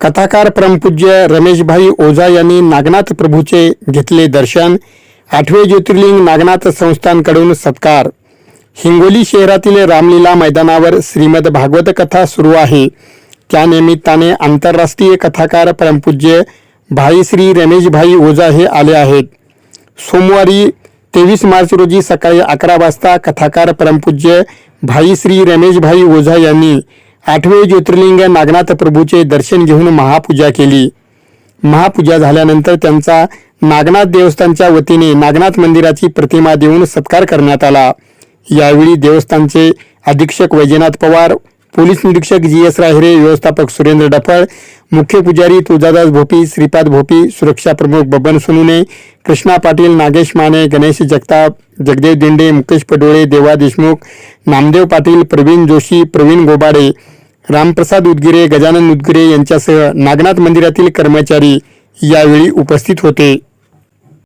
कथाकार परमपूज्य रमेशभाई ओझा यांनी नागनाथ प्रभूचे घेतले दर्शन। 8वे ज्योतिर्लिंग नागनाथ संस्थानकडून सत्कार। हिंगोली शहरातील रामलीला मैदानावर श्रीमद भागवत कथा सुरू आहे। त्यानिमित्ताने आंतरराष्ट्रीय कथाकार परमपूज्य भाई श्री रमेशभाई ओझा हे आले आहेत। सोमवारी 23 मार्च रोजी सकाळी 11 वाजता कथाकार परमपूज्य भाई श्री रमेशभाई ओझा यांनी 8वे ज्योतिर्लिंग नागनाथ प्रभूचे दर्शन घेऊन महापूजा केली। महापूजा झाल्यानंतर त्यांचा नागनाथ देवस्थानच्या वतीने नागनाथ मंदिराची प्रतिमा देऊन सत्कार करण्यात आला। यावेळी देवस्थानचे अधीक्षक वैजनाथ पवार, पोलीस निरीक्षक GS राहिरे, व्यवस्थापक सुरेंद्र डफळ, मुख्य पुजारी तुळजादास भोपी, श्रीपाद भोपी, सुरक्षा प्रमुख बबन सोनुने, कृष्णा पाटील, नागेश माने, गणेश जगताप, जगदेव दिंडे, मुकेश पडोळे, देवा देशमुख, नामदेव पाटील, प्रवीण जोशी, प्रवीण गोबाडे, रामप्रसाद उदगिरे, गजानन उदगिरे यांच्यासह नागनाथ मंदिरातील कर्मचारी यावेळी उपस्थित होते।